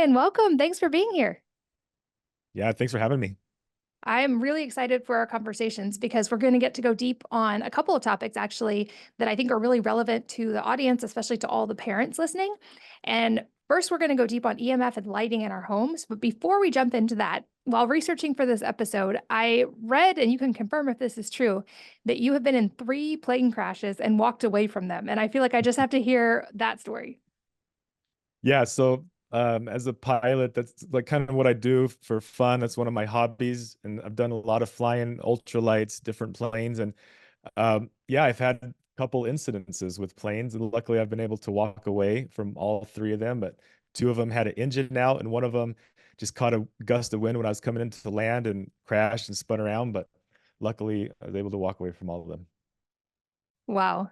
Ryan, welcome. Thanks for being here. Yeah, thanks for having me. I'm really excited for our conversations because we're going to get to go deep on a couple of topics actually that I think are really relevant to the audience, especially to all the parents listening. And first, we're going to go deep on EMF and lighting in our homes. But before we jump into that, while researching for this episode, I read, and you can confirm if this is true, that you have been in 3 plane crashes and walked away from them. And I feel like I just have to hear that story. Yeah, so as a pilot, that's like kind of what I do for fun. That's one of my hobbies, and I've done a lot of flying ultralights, different planes, and yeah, I've had a couple incidences with planes, and luckily I've been able to walk away from all three of them. But two of them had an engine out, and one of them just caught a gust of wind when I was coming into the land and crashed and spun around. But luckily, I was able to walk away from all of them. Wow.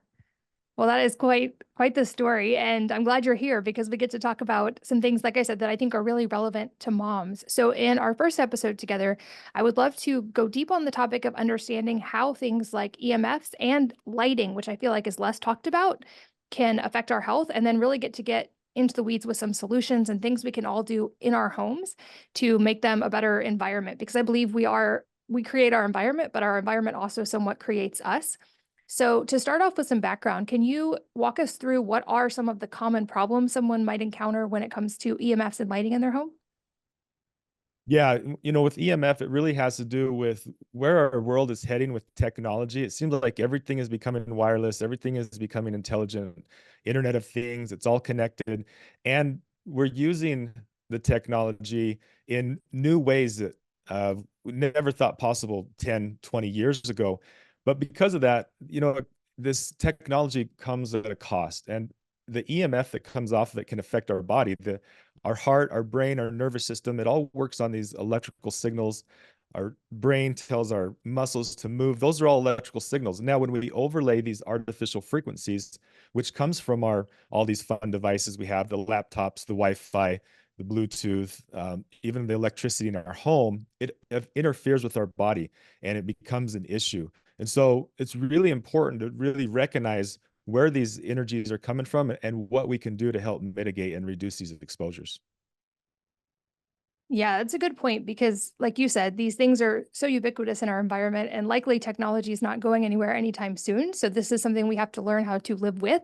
Well, that is quite the story, and I'm glad you're here because we get to talk about some things, like I said, that I think are really relevant to moms. So, in our first episode together, I would love to go deep on the topic of understanding how things like EMFs and lighting, which I feel like is less talked about, can affect our health, and then really get into the weeds with some solutions and things we can all do in our homes to make them a better environment. Because I believe we create our environment, but our environment also somewhat creates us. So, to start off with some background, can you walk us through what are some of the common problems someone might encounter when it comes to EMFs and lighting in their home? Yeah, with EMF, it really has to do with where our world is heading with technology. It seems like everything is becoming wireless, everything is becoming intelligent, Internet of Things, it's all connected. And we're using the technology in new ways that we never thought possible 10, 20 years ago. But because of that, this technology comes at a cost. And the EMF that comes off of it can affect our body. Our heart, our brain, our nervous system, it all works on these electrical signals. Our brain tells our muscles to move. Those are all electrical signals. Now, when we overlay these artificial frequencies, which comes from our all these fun devices we have, the laptops, the Wi-Fi, the Bluetooth, even the electricity in our home, it interferes with our body and it becomes an issue. And so it's really important to really recognize where these energies are coming from and what we can do to help mitigate and reduce these exposures. Yeah, that's a good point because, like you said, these things are so ubiquitous in our environment, and likely technology is not going anywhere anytime soon. So, this is something we have to learn how to live with.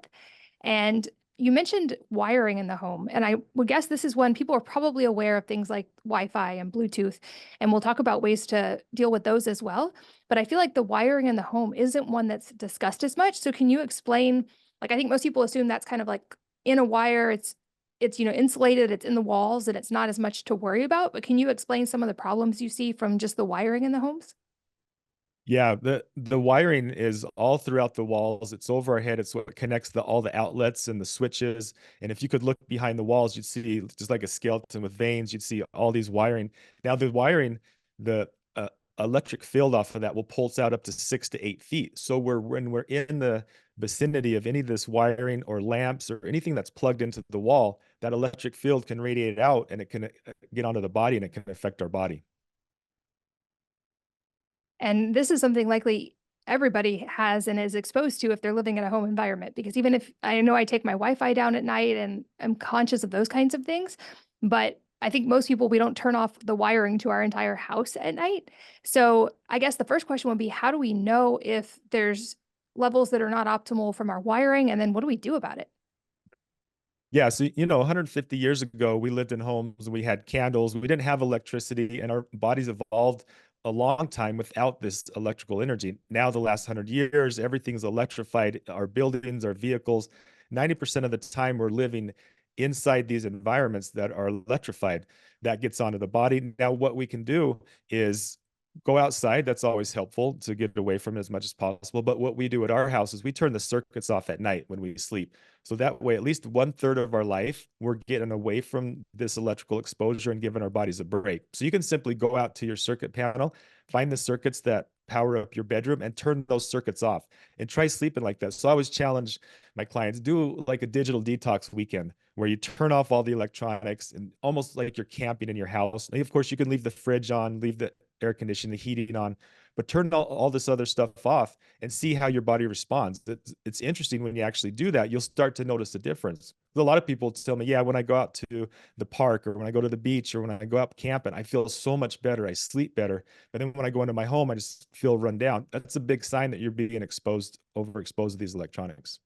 And you mentioned wiring in the home, and I would guess this is when people are probably aware of things like Wi-Fi and Bluetooth, and we'll talk about ways to deal with those as well. But I feel like the wiring in the home isn't one that's discussed as much. So can you explain, like I think most people assume that's kind of like in a wire, it's insulated, it's in the walls, and it's not as much to worry about. But can you explain some of the problems you see from just the wiring in the homes? Yeah, the wiring is all throughout the walls. It's over our head. It's what connects all the outlets and the switches. And if you could look behind the walls, you'd see just like a skeleton with veins. You'd see all these wiring. Now the wiring, the electric field off of that will pulse out up to 6 to 8 feet. So when we're in the vicinity of any of this wiring or lamps or anything that's plugged into the wall, that electric field can radiate out and it can get onto the body and it can affect our body. And this is something likely everybody has and is exposed to if they're living in a home environment. Because even if I know I take my Wi-Fi down at night and I'm conscious of those kinds of things, but I think most people, we don't turn off the wiring to our entire house at night. So I guess the first question would be, how do we know if there's levels that are not optimal from our wiring? And then what do we do about it? Yeah, so 150 years ago, we lived in homes, we had candles, we didn't have electricity, and our bodies evolved a long time without this electrical energy. Now, the last 100 years, everything's electrified. Our buildings, our vehicles, 90% of the time we're living inside these environments that are electrified. That gets onto the body. Now, what we can do is go outside. That's always helpful to get away from it as much as possible. But what we do at our house is we turn the circuits off at night when we sleep. So that way, at least 1/3 of our life, we're getting away from this electrical exposure and giving our bodies a break. So you can simply go out to your circuit panel, find the circuits that power up your bedroom and turn those circuits off and try sleeping like that. So I always challenge my clients, do like a digital detox weekend where you turn off all the electronics and almost like you're camping in your house. And of course, you can leave the fridge on, leave the air conditioning, the heating on, but turn all this other stuff off and see how your body responds. It's interesting when you actually do that, you'll start to notice a difference. A lot of people tell me, yeah, when I go out to the park or when I go to the beach or when I go out camping, I feel so much better. I sleep better. But then when I go into my home, I just feel run down. That's a big sign that you're being overexposed to these electronics.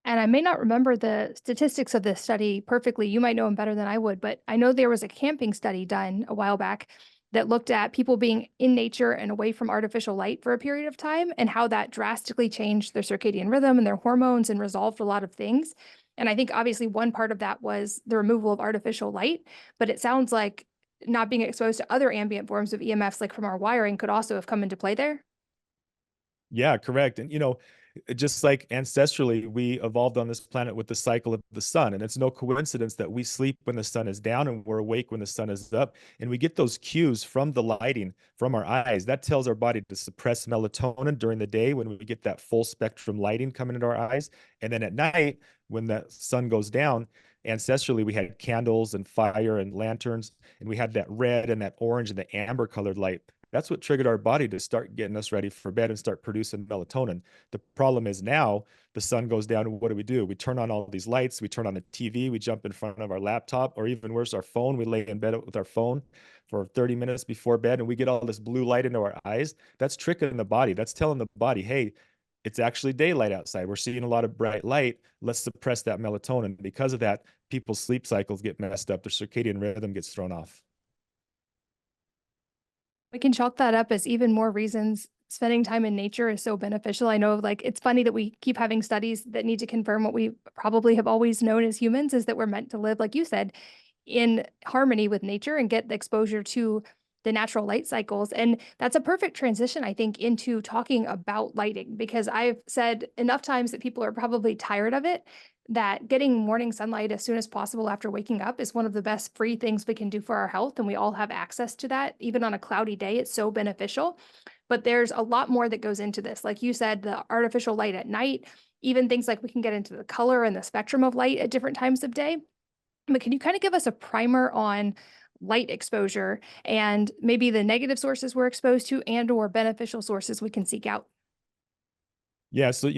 And I may not remember the statistics of this study perfectly. You might know them better than I would, but I know there was a camping study done a while back that looked at people being in nature and away from artificial light for a period of time and how that drastically changed their circadian rhythm and their hormones and resolved a lot of things. And I think obviously one part of that was the removal of artificial light, but it sounds like not being exposed to other ambient forms of EMFs, like from our wiring, could also have come into play there. Yeah, correct. And just like ancestrally, we evolved on this planet with the cycle of the sun. And it's no coincidence that we sleep when the sun is down and we're awake when the sun is up. And we get those cues from the lighting from our eyes. That tells our body to suppress melatonin during the day when we get that full spectrum lighting coming into our eyes. And then at night, when the sun goes down, ancestrally, we had candles and fire and lanterns, and we had that red and that orange and the amber colored light. That's what triggered our body to start getting us ready for bed and start producing melatonin. The problem is now the sun goes down, and what do? We turn on all these lights, we turn on the TV, we jump in front of our laptop, or even worse, our phone. We lay in bed with our phone for 30 minutes before bed, and we get all this blue light into our eyes. That's tricking the body. That's telling the body, hey, it's actually daylight outside. We're seeing a lot of bright light. Let's suppress that melatonin. Because of that, people's sleep cycles get messed up. Their circadian rhythm gets thrown off. We can chalk that up as even more reasons spending time in nature is so beneficial. I know, like, it's funny that we keep having studies that need to confirm what we probably have always known as humans, is that we're meant to live, like you said, in harmony with nature and get the exposure to the natural light cycles. And that's a perfect transition, I think, into talking about lighting, because I've said enough times that people are probably tired of it, that getting morning sunlight as soon as possible after waking up is one of the best free things we can do for our health. And we all have access to that. Even on a cloudy day, it's so beneficial. But there's a lot more that goes into this. Like you said, the artificial light at night, even things like we can get into the color and the spectrum of light at different times of day. But can you kind of give us a primer on light exposure and maybe the negative sources we're exposed to and or beneficial sources we can seek out? Yeah, so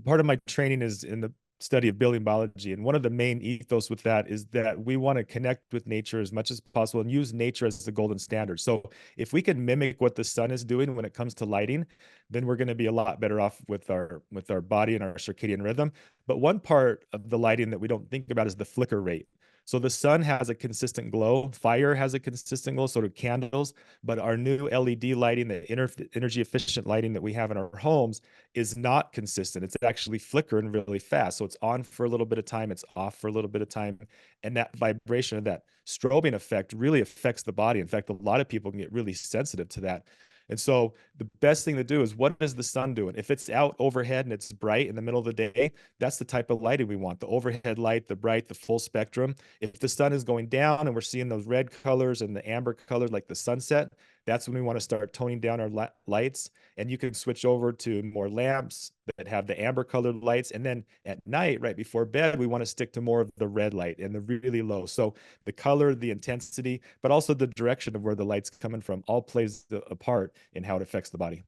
part of my training is in the study of building biology, and one of the main ethos with that is that we want to connect with nature as much as possible and use nature as the golden standard. So if we can mimic what the sun is doing when it comes to lighting, then we're going to be a lot better off with our body and our circadian rhythm. But one part of the lighting that we don't think about is the flicker rate. So the sun has a consistent glow, fire has a consistent glow, so do candles. But our new LED lighting, the energy efficient lighting that we have in our homes, is not consistent. It's actually flickering really fast. So it's on for a little bit of time, it's off for a little bit of time. And that vibration of that strobing effect really affects the body. In fact, a lot of people can get really sensitive to that. And so the best thing to do is, what is the sun doing? If it's out overhead and it's bright in the middle of the day, that's the type of lighting we want. The overhead light, the bright, the full spectrum. If the sun is going down and we're seeing those red colors and the amber colors like the sunset, that's when we want to start toning down our lights. And you can switch over to more lamps that have the amber colored lights. And then at night, right before bed, we want to stick to more of the red light and the really low. So the color, the intensity, but also the direction of where the light's coming from all plays a part in how it affects the body.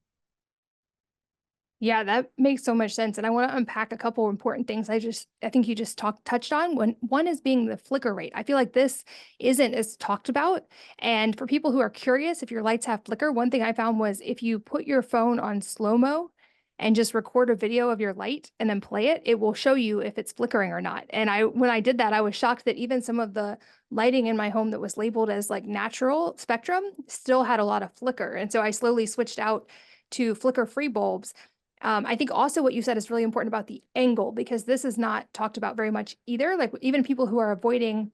Yeah, that makes so much sense. And I want to unpack a couple important things. I think you just touched on. One is being the flicker rate. I feel like this isn't as talked about. And for people who are curious, if your lights have flicker, one thing I found was if you put your phone on slow-mo and just record a video of your light and then play it, it will show you if it's flickering or not. And when I did that, I was shocked that even some of the lighting in my home that was labeled as like natural spectrum still had a lot of flicker. And so I slowly switched out to flicker-free bulbs. I think also what you said is really important about the angle, because this is not talked about very much either. Like even people who are avoiding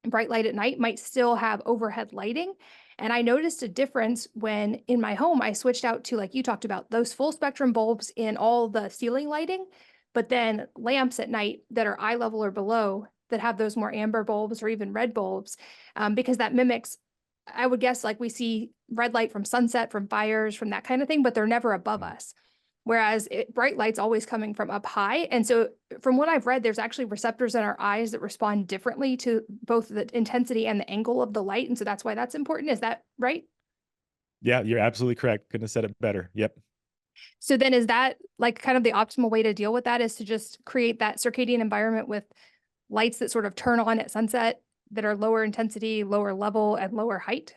bright light at night might still have overhead lighting. And I noticed a difference when in my home, I switched out to, like you talked about, those full spectrum bulbs in all the ceiling lighting, but then lamps at night that are eye level or below that have those more amber bulbs or even red bulbs, because that mimics, I would guess, like we see red light from sunset, from fires, from that kind of thing, but they're never above us. whereas bright light's always coming from up high. And so from what I've read, there's actually receptors in our eyes that respond differently to both the intensity and the angle of the light. And so that's why that's important. Is that right? Yeah, you're absolutely correct. Couldn't have said it better. Yep. So then is that like kind of the optimal way to deal with that, is to just create that circadian environment with lights that sort of turn on at sunset that are lower intensity, lower level, and lower height?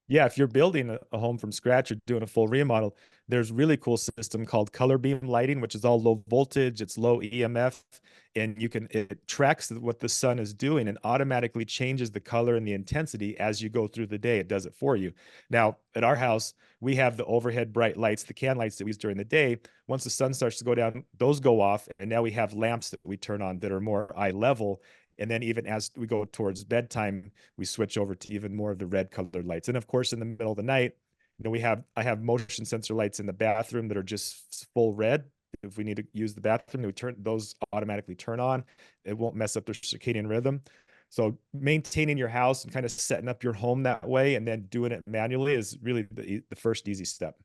Yeah, if you're building a home from scratch or doing a full remodel, there's really cool system called color beam lighting, which is all low voltage, it's low EMF, and it tracks what the sun is doing and automatically changes the color and the intensity as you go through the day. It does it for you. Now, at our house, we have the overhead bright lights, the can lights that we use during the day. Once the sun starts to go down, those go off, and now we have lamps that we turn on that are more eye level. And then even as we go towards bedtime, we switch over to even more of the red colored lights. And of course, in the middle of the night, I have motion sensor lights in the bathroom that are just full red. If we need to use the bathroom, we turn those automatically turn on. It won't mess up their circadian rhythm. So maintaining your house and kind of setting up your home that way and then doing it manually is really the first easy step.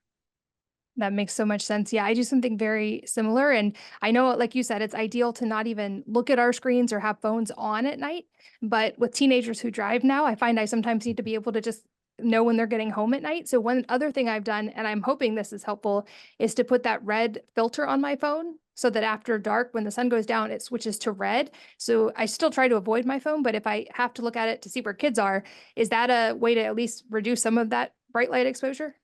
That makes so much sense. Yeah, I do something very similar. And I know, like you said, it's ideal to not even look at our screens or have phones on at night. But with teenagers who drive now, I find I sometimes need to be able to just know when they're getting home at night. So, one other thing I've done, and I'm hoping this is helpful, is to put that red filter on my phone so that after dark, when the sun goes down, it switches to red. So, I still try to avoid my phone. But if I have to look at it to see where kids are, is that a way to at least reduce some of that bright light exposure?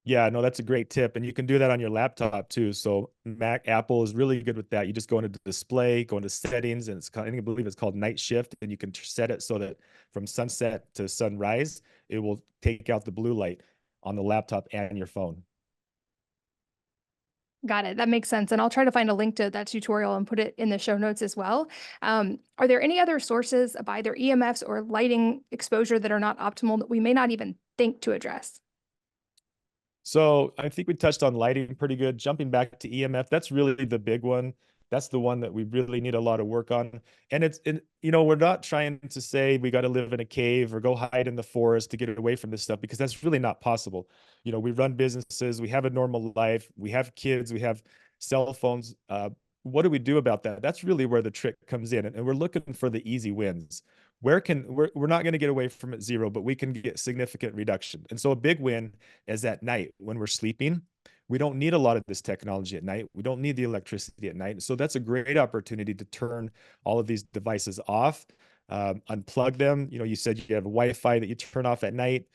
Yeah, no, that's a great tip. And you can do that on your laptop too. So Apple is really good with that. You just go into display, go into settings, and it's called, I believe it's called night shift. And you can set it so that from sunset to sunrise, it will take out the blue light on the laptop and your phone. Got it. That makes sense. And I'll try to find a link to that tutorial and put it in the show notes as well. Are there any other sources of either EMFs or lighting exposure that are not optimal that we may not even think to address? So I think we touched on lighting pretty good. Jumping back to EMF, that's really the big one. That's the one that we really need a lot of work on. And we're not trying to say we got to live in a cave or go hide in the forest to get away from this stuff because that's really not possible. We run businesses, we have a normal life, we have kids, we have cell phones. What do we do about that? That's really where the trick comes in. And we're looking for the easy wins. We're not going to get away from it zero, but we can get significant reduction. And so a big win is at night when we're sleeping. We don't need a lot of this technology at night. We don't need the electricity at night. So that's a great opportunity to turn all of these devices off, unplug them. You said you have Wi-Fi that you turn off at night.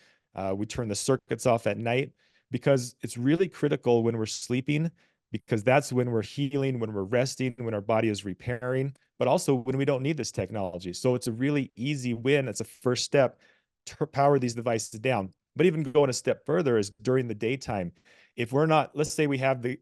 We turn the circuits off at night because it's really critical when we're sleeping, because that's when we're healing, when we're resting, when our body is repairing, but also when we don't need this technology. So it's a really easy win. It's a first step to power these devices down. But even going a step further is during the daytime. If we're not, let's say we have the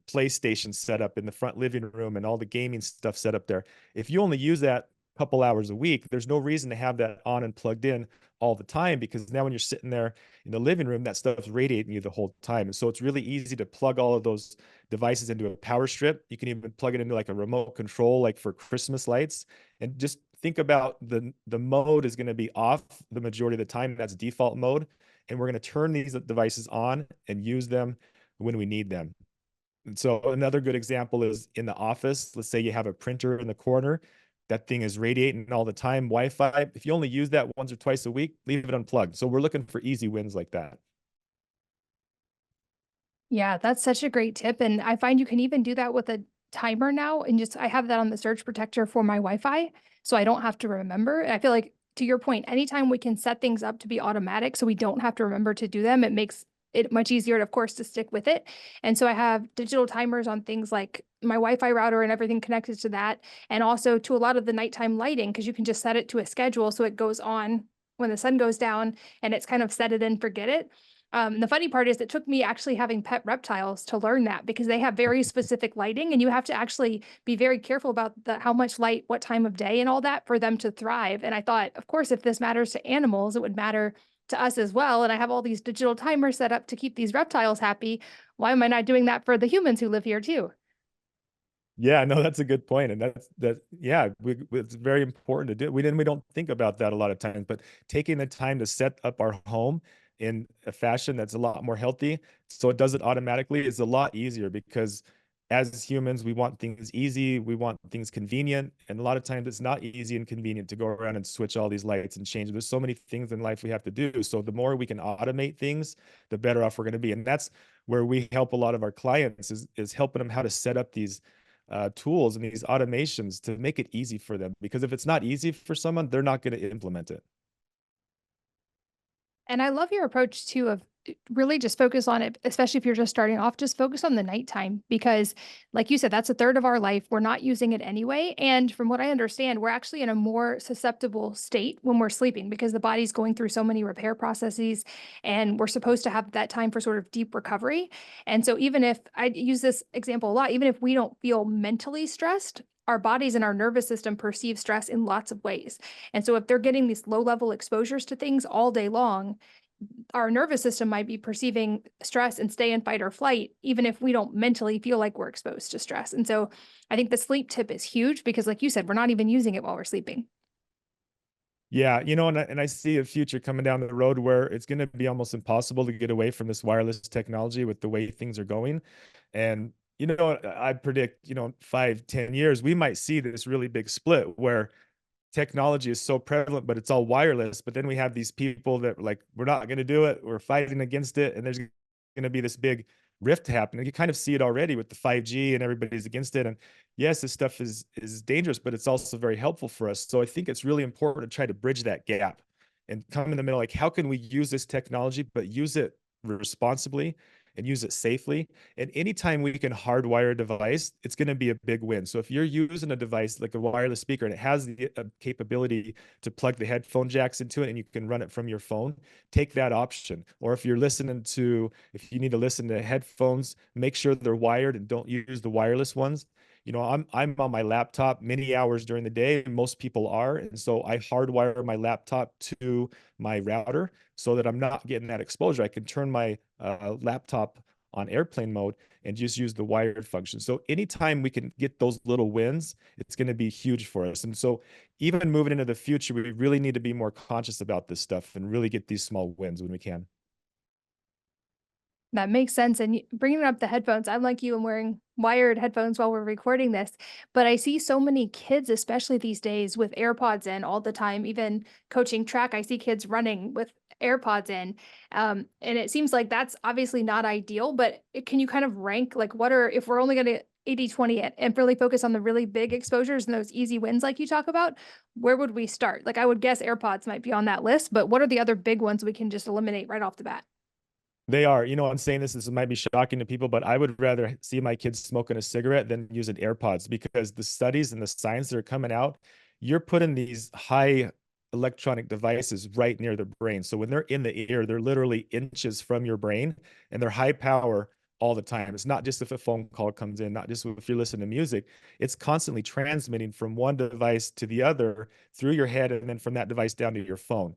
PlayStation set up in the front living room and all the gaming stuff set up there. If you only use that a couple hours a week, there's no reason to have that on and plugged in all the time, because now when you're sitting there in the living room, that stuff's radiating you the whole time. And so it's really easy to plug all of those devices into a power strip. You can even plug it into like a remote control, like for Christmas lights, and just think about the mode is going to be off the majority of the time. That's default mode. And we're going to turn these devices on and use them when we need them. And so another good example is in the office. Let's say you have a printer in the corner. That thing is radiating all the time, Wi-Fi. If you only use that once or twice a week, leave it unplugged. So we're looking for easy wins like that. Yeah, that's such a great tip. And I find you can even do that with a timer now. And just, I have that on the surge protector for my Wi Fi. So I don't have to remember. And I feel like, to your point, anytime we can set things up to be automatic so we don't have to remember to do them, it makes it much easier, of course, to stick with it. And so I have digital timers on things like my Wi Fi router and everything connected to that. And also to a lot of the nighttime lighting, because you can just set it to a schedule so it goes on when the sun goes down, and it's kind of set it and forget it. The funny part is it took me actually having pet reptiles to learn that, because they have very specific lighting and you have to actually be very careful about how much light, what time of day and all that for them to thrive. And I thought, of course, if this matters to animals, it would matter to us as well. And I have all these digital timers set up to keep these reptiles happy. Why am I not doing that for the humans who live here too? Yeah, no, that's a good point. And yeah, it's very important to do. We don't think about that a lot of times, but taking the time to set up our home in a fashion that's a lot more healthy, so it does it automatically, is a lot easier because as humans, we want things easy, we want things convenient, and a lot of times it's not easy and convenient to go around and switch all these lights and change. There's so many things in life we have to do. So the more we can automate things, the better off we're going to be. And that's where we help a lot of our clients is helping them how to set up these tools and these automations to make it easy for them. Because if it's not easy for someone, they're not going to implement it. And I love your approach too of really just focus on it, especially if you're just starting off, just focus on the nighttime because, like you said, that's a third of our life. We're not using it anyway. And from what I understand, we're actually in a more susceptible state when we're sleeping because the body's going through so many repair processes and we're supposed to have that time for sort of deep recovery. And so, even if I use this example a lot, even if we don't feel mentally stressed, our bodies and our nervous system perceive stress in lots of ways. And so if they're getting these low level exposures to things all day long, our nervous system might be perceiving stress and stay in fight or flight, even if we don't mentally feel like we're exposed to stress. And so I think the sleep tip is huge because, like you said, we're not even using it while we're sleeping. Yeah, and I see a future coming down the road where it's going to be almost impossible to get away from this wireless technology with the way things are going. And I predict, 5, 10 years, we might see this really big split where technology is so prevalent, but it's all wireless. But then we have these people that are like, we're not going to do it. We're fighting against it. And there's going to be this big rift happening. You kind of see it already with the 5G and everybody's against it. And yes, this stuff is dangerous, but it's also very helpful for us. So I think it's really important to try to bridge that gap and come in the middle. Like, how can we use this technology, but use it responsibly and use it safely? And anytime we can hardwire a device, it's going to be a big win. So if you're using a device like a wireless speaker and it has the capability to plug the headphone jacks into it and you can run it from your phone, take that option. Or if if you need to listen to headphones, make sure they're wired and don't use the wireless ones. I'm on my laptop many hours during the day. Most people are. And so I hardwire my laptop to my router so that I'm not getting that exposure. I can turn my laptop on airplane mode and just use the wired function. So anytime we can get those little wins, it's going to be huge for us. And so even moving into the future, we really need to be more conscious about this stuff and really get these small wins when we can. That makes sense. And bringing up the headphones, I'm like you, I'm wearing wired headphones while we're recording this. But I see so many kids, especially these days, with AirPods in all the time. Even coaching track, I see kids running with AirPods in. And it seems like that's obviously not ideal. But can you kind of rank like if we're only going to 80/20 it and really focus on the really big exposures and those easy wins like you talk about, where would we start? Like I would guess AirPods might be on that list, but what are the other big ones we can just eliminate right off the bat? They are. I'm saying this might be shocking to people, but I would rather see my kids smoking a cigarette than using AirPods because the studies and the science that are coming out, you're putting these high electronic devices right near the brain. So when they're in the ear, they're literally inches from your brain and they're high power all the time. It's not just if a phone call comes in, not just if you're listening to music. It's constantly transmitting from one device to the other through your head and then from that device down to your phone.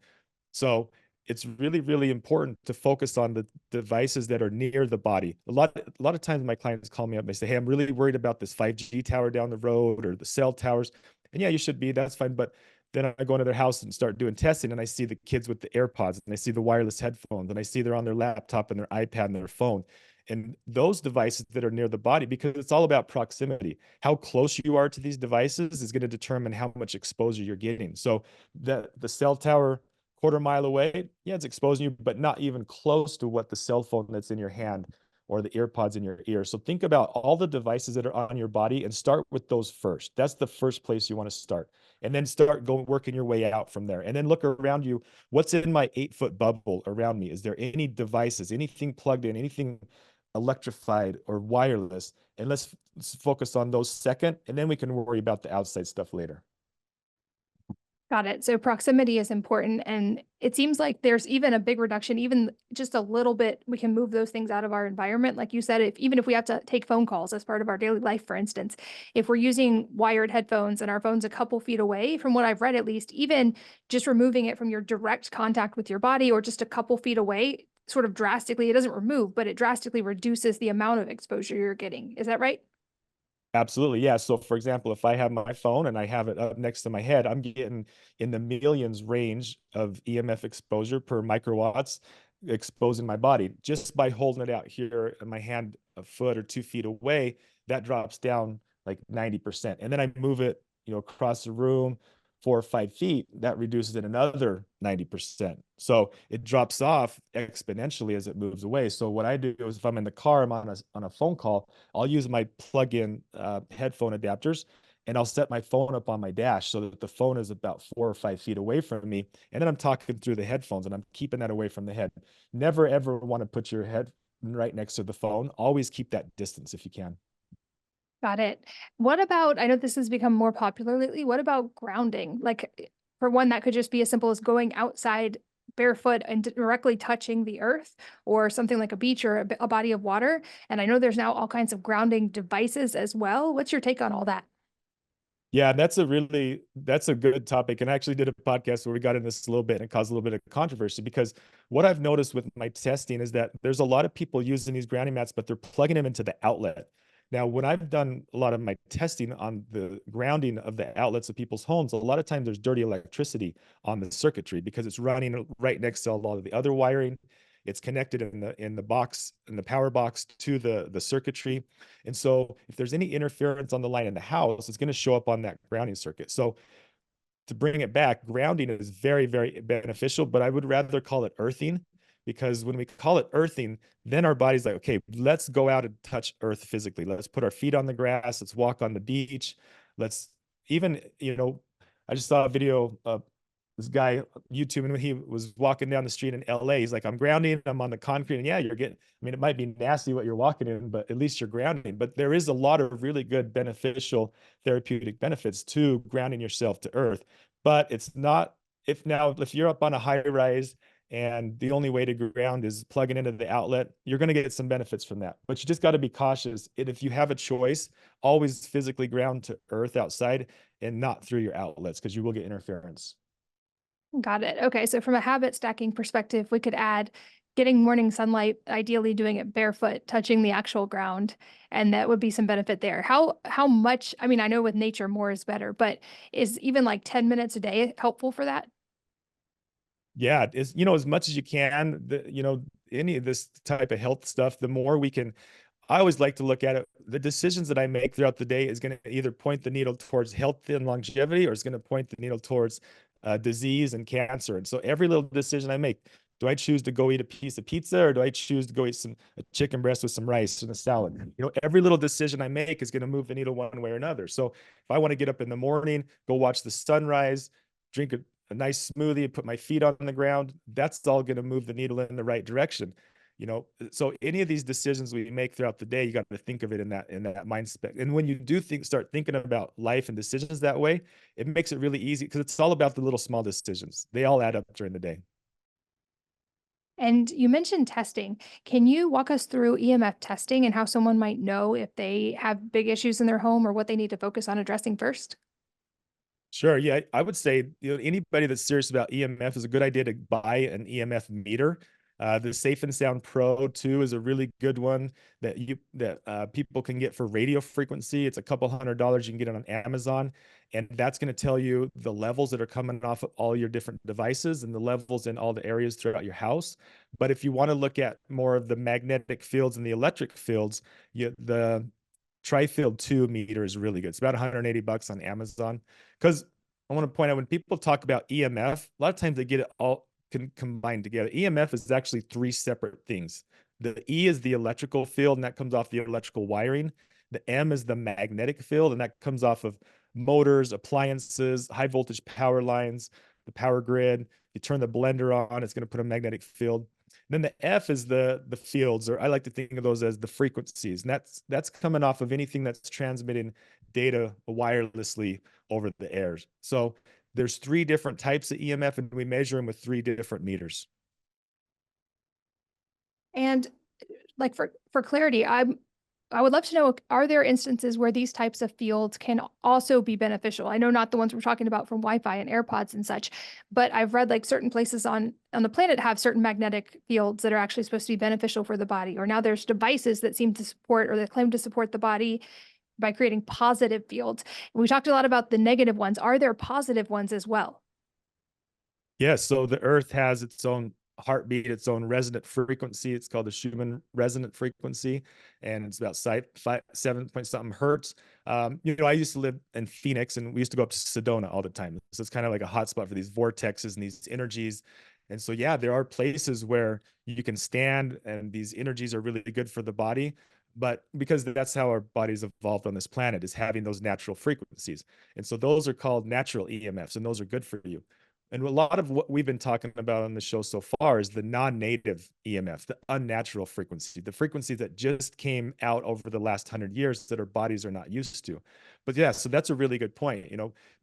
So it's really, really important to focus on the devices that are near the body. A lot of times my clients call me up and they say, hey, I'm really worried about this 5G tower down the road or the cell towers. And yeah, you should be, that's fine. But then I go into their house and start doing testing and I see the kids with the AirPods and I see the wireless headphones and I see they're on their laptop and their iPad and their phone. And those devices that are near the body, because it's all about proximity. How close you are to these devices is going to determine how much exposure you're getting. So the cell tower quarter-mile away, yeah, it's exposing you, but not even close to what the cell phone that's in your hand or the earpods in your ear. So think about all the devices that are on your body and start with those first. That's the first place you want to start. And then start going working your way out from there. And then look around you. What's in my 8-foot bubble around me? Is there any devices, anything plugged in, anything electrified or wireless? And let's focus on those second, and then we can worry about the outside stuff later. Got it. So proximity is important. And it seems like there's even a big reduction, even just a little bit, we can move those things out of our environment. Like you said, even if we have to take phone calls as part of our daily life, for instance, if we're using wired headphones and our phone's a couple feet away, from what I've read, at least, even just removing it from your direct contact with your body or just a couple feet away, sort of drastically, it doesn't remove, but it drastically reduces the amount of exposure you're getting. Is that right? Absolutely. Yeah. So for example, if I have my phone and I have it up next to my head, I'm getting in the millions range of EMF exposure per microwatts. exposing my body. Just by holding it out here in my hand a foot or 2 feet away, that drops down like 90%. And then I move it, across the room 4 or 5 feet, that reduces it another 90%. So it drops off exponentially as it moves away. So what I do is if I'm in the car, I'm on a phone call, I'll use my plug-in headphone adapters, and I'll set my phone up on my dash so that the phone is about 4 or 5 feet away from me. And then I'm talking through the headphones and I'm keeping that away from the head. Never ever want to put your head right next to the phone. Always keep that distance if you can. Got it. What about, I know this has become more popular lately. What about grounding? Like, for one, that could just be as simple as going outside barefoot and directly touching the earth, or something like a beach or a body of water. And I know there's now all kinds of grounding devices as well. What's your take on all that? Yeah, that's a good topic. And I actually did a podcast where we got into this a little bit and it caused a little bit of controversy because what I've noticed with my testing is that there's a lot of people using these grounding mats, but they're plugging them into the outlet. Now, when I've done a lot of my testing on the grounding of the outlets of people's homes, a lot of times there's dirty electricity on the circuitry because it's running right next to a lot of the other wiring. It's connected in the box, in the power box to the circuitry. And so if there's any interference on the line in the house, it's going to show up on that grounding circuit. So to bring it back, grounding is very, very beneficial, but I would rather call it earthing, because when we call it earthing, then our body's like, okay, let's go out and touch earth physically. Let's put our feet on the grass. Let's walk on the beach. Let's even, I just saw a video of this guy YouTube, and he was walking down the street in LA. He's like, I'm grounding, I'm on the concrete. And yeah, you're getting, I mean, it might be nasty what you're walking in, but at least you're grounding. But there is a lot of really good beneficial therapeutic benefits to grounding yourself to earth. But it's not, if you're up on a high rise and the only way to ground is plugging into the outlet, you're going to get some benefits from that. But you just got to be cautious. And if you have a choice, always physically ground to earth outside and not through your outlets, because you will get interference. Got it. Okay. So from a habit stacking perspective, we could add getting morning sunlight, ideally doing it barefoot, touching the actual ground, and that would be some benefit there. How much, I mean, I know with nature more is better, but is even like 10 minutes a day helpful for that? Yeah, is as much as you can, any of this type of health stuff, the more we can. I always like to look at it. The decisions that I make throughout the day is going to either point the needle towards health and longevity, or it's going to point the needle towards disease and cancer. And so every little decision I make, do I choose to go eat a piece of pizza, or do I choose to go eat a chicken breast with some rice and a salad? Every little decision I make is going to move the needle one way or another. So if I want to get up in the morning, go watch the sunrise, drink a nice smoothie, put my feet on the ground, that's all going to move the needle in the right direction. So any of these decisions we make throughout the day, you got to think of it in that mindset. And when you do start thinking about life and decisions that way, it makes it really easy, because it's all about the little small decisions. They all add up during the day. And you mentioned testing. Can you walk us through EMF testing and how someone might know if they have big issues in their home or what they need to focus on addressing first? Sure. Yeah, I would say, anybody that's serious about EMF, is a good idea to buy an EMF meter. The Safe and Sound Pro 2 is a really good one that people can get for radio frequency. It's a couple $100. You can get it on Amazon, and that's going to tell you the levels that are coming off of all your different devices and the levels in all the areas throughout your house. But if you want to look at more of the magnetic fields and the electric fields, the Trifield 2 meter is really good. It's about $180 on Amazon. Because I want to point out, when people talk about EMF, a lot of times they get it all combined together. EMF is actually three separate things. The E is the electrical field, and that comes off the electrical wiring. The M is the magnetic field, and that comes off of motors, appliances, high voltage power lines, the power grid. You turn the blender on, it's going to put a magnetic field. Then the F is the fields, or I like to think of those as the frequencies. And that's coming off of anything that's transmitting data wirelessly over the air. So there's three different types of EMF, and we measure them with three different meters. And like for clarity, I would love to know, are there instances where these types of fields can also be beneficial? I know not the ones we're talking about from Wi-Fi and AirPods and such, but I've read like certain places on the planet have certain magnetic fields that are actually supposed to be beneficial for the body. Or now there's devices that seem to support, or they claim to support the body by creating positive fields. And we talked a lot about the negative ones. Are there positive ones as well? Yes, so the Earth has its own heartbeat its own resonant frequency. It's called the Schumann resonant frequency, and it's about 7 point something hertz. I used to live in Phoenix, and we used to go up to Sedona all the time. So it's kind of like a hotspot for these vortexes and these energies. And so, yeah, there are places where you can stand, and these energies are really good for the body. But because that's how our bodies evolved on this planet, is having those natural frequencies. And so those are called natural EMFs, and those are good for you. And a lot of what we've been talking about on the show so far is the non-native EMF, the unnatural frequency, the frequency that just came out over the last 100 years that our bodies are not used to. But yeah, so that's a really good point.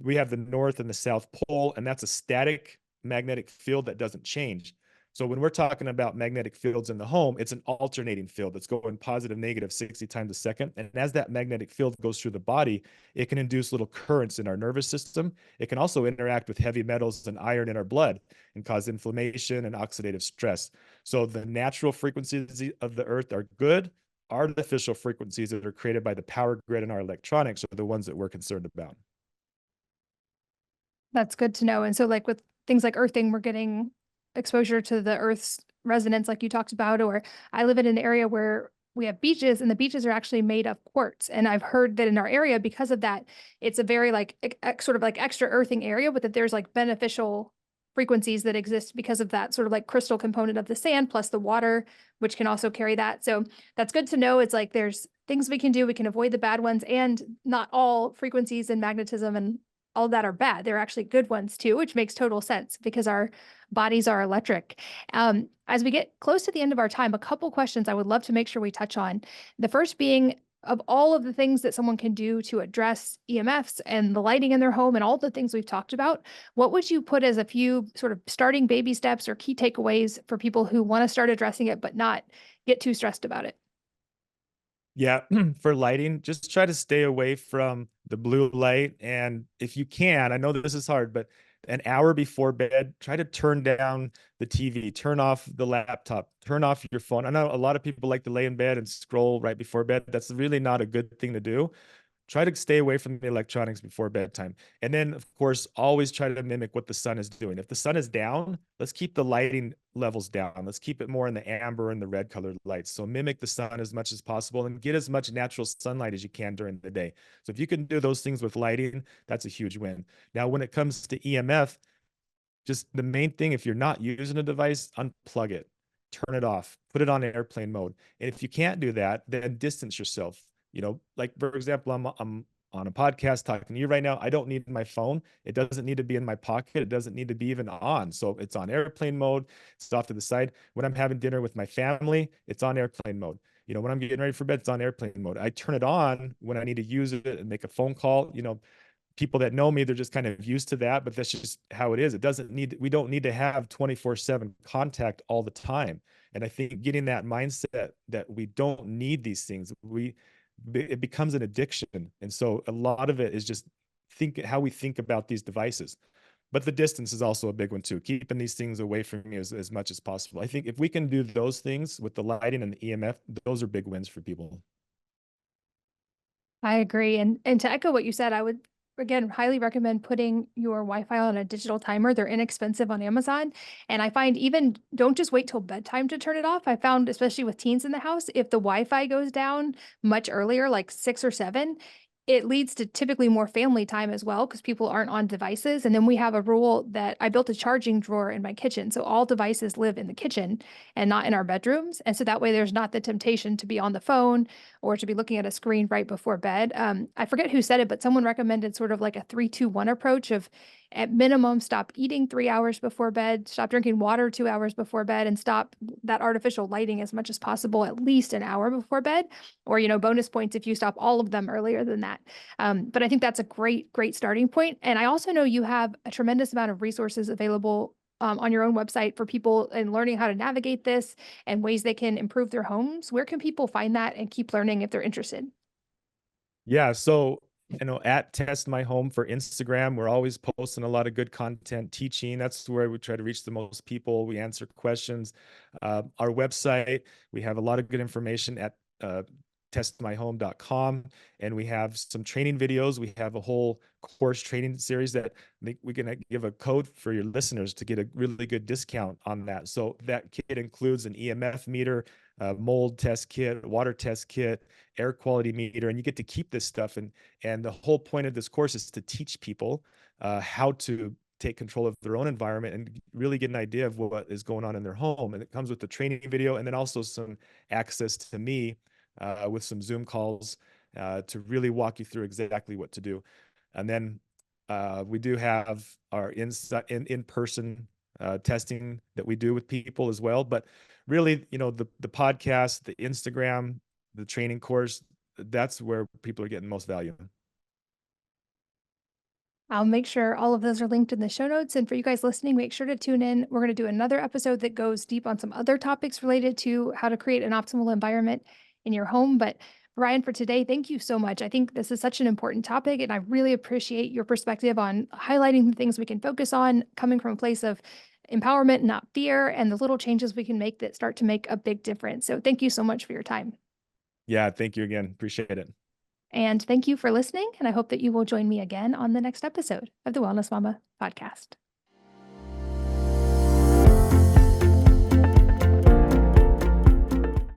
We have the North and the South Pole, and that's a static magnetic field that doesn't change. So when we're talking about magnetic fields in the home, it's an alternating field that's going positive, negative 60 times a second. And as that magnetic field goes through the body, it can induce little currents in our nervous system. It can also interact with heavy metals and iron in our blood and cause inflammation and oxidative stress. So the natural frequencies of the earth are good. Artificial frequencies that are created by the power grid and our electronics are the ones that we're concerned about. That's good to know. And so, like with things like earthing, we're getting exposure to the Earth's resonance, like you talked about. Or I live in an area where we have beaches, and the beaches are actually made of quartz. And I've heard that in our area, because of that, it's a very like sort of like extra earthing area, but that there's like beneficial frequencies that exist because of that sort of like crystal component of the sand plus the water, which can also carry that. So that's good to know. It's like there's things we can do. We can avoid the bad ones, and not all frequencies and magnetism and all that are bad. They're actually good ones too, which makes total sense because our bodies are electric. As we get close to the end of our time, a couple questions I would love to make sure we touch on. The first being, of all of the things that someone can do to address EMFs and the lighting in their home and all the things we've talked about, what would you put as a few sort of starting baby steps or key takeaways for people who want to start addressing it but not get too stressed about it? Yeah, for lighting, just try to stay away from the blue light. And if you can, I know that this is hard, but an hour before bed, try to turn down the TV, turn off the laptop, turn off your phone. I know a lot of people like to lay in bed and scroll right before bed. That's really not a good thing to do. Try to stay away from the electronics before bedtime. And then, of course, always try to mimic what the sun is doing. If the sun is down, let's keep the lighting levels down. Let's keep it more in the amber and the red colored lights. So mimic the sun as much as possible and get as much natural sunlight as you can during the day. So if you can do those things with lighting, that's a huge win. Now, when it comes to EMF, just the main thing, if you're not using a device, unplug it, turn it off, put it on airplane mode. And if you can't do that, then distance yourself. Like for example, I'm on a podcast talking to you right now. I don't need my phone. It doesn't need to be in my pocket. It doesn't need to be even on. So it's on airplane mode. It's off to the side. When I'm having dinner with my family, it's on airplane mode. When I'm getting ready for bed, it's on airplane mode. I turn it on when I need to use it and make a phone call. People that know me, they're just kind of used to that, but that's just how it is. We don't need to have 24/7 contact all the time. And I think getting that mindset that we don't need these things, it becomes an addiction. And so a lot of it is just how we think about these devices. But the distance is also a big one too, keeping these things away from me as much as possible. I think if we can do those things with the lighting and the EMF, those are big wins for people. I agree. And to echo what you said, I would again highly recommend putting your Wi-Fi on a digital timer. They're inexpensive on Amazon. And I find even don't just wait till bedtime to turn it off. I found, especially with teens in the house, if the Wi-Fi goes down much earlier, like 6 or 7, it leads to typically more family time as well because people aren't on devices. And then we have a rule that I built a charging drawer in my kitchen. So all devices live in the kitchen and not in our bedrooms. And so that way there's not the temptation to be on the phone or to be looking at a screen right before bed. I forget who said it, but someone recommended sort of like a 3-2-1 approach of at minimum, stop eating 3 hours before bed, stop drinking water 2 hours before bed, and stop that artificial lighting as much as possible, at least an hour before bed, or, bonus points if you stop all of them earlier than that. But I think that's a great, great starting point. And I also know you have a tremendous amount of resources available on your own website for people and learning how to navigate this and ways they can improve their homes. Where can people find that and keep learning if they're interested? Yeah, so at Test My Home for Instagram, we're always posting a lot of good content, teaching. That's where we try to reach the most people. We answer questions. Our website, we have a lot of good information at testmyhome.com, and we have some training videos. We have a whole course training series that we can give a code for your listeners to get a really good discount on that. So that kit includes an EMF meter, a mold test kit, water test kit, air quality meter, and you get to keep this stuff. And the whole point of this course is to teach people how to take control of their own environment and really get an idea of what is going on in their home. And it comes with the training video and then also some access to me with some Zoom calls to really walk you through exactly what to do. And then we do have our in-person testing that we do with people as well. But really, the podcast, the Instagram, the training course, that's where people are getting most value. I'll make sure all of those are linked in the show notes. And for you guys listening, make sure to tune in. We're going to do another episode that goes deep on some other topics related to how to create an optimal environment in your home. But Ryan, for today, thank you so much. I think this is such an important topic, and I really appreciate your perspective on highlighting the things we can focus on, coming from a place of empowerment, not fear, and the little changes we can make that start to make a big difference. So thank you so much for your time. Yeah, thank you again. Appreciate it. And thank you for listening. And I hope that you will join me again on the next episode of the Wellness Mama podcast.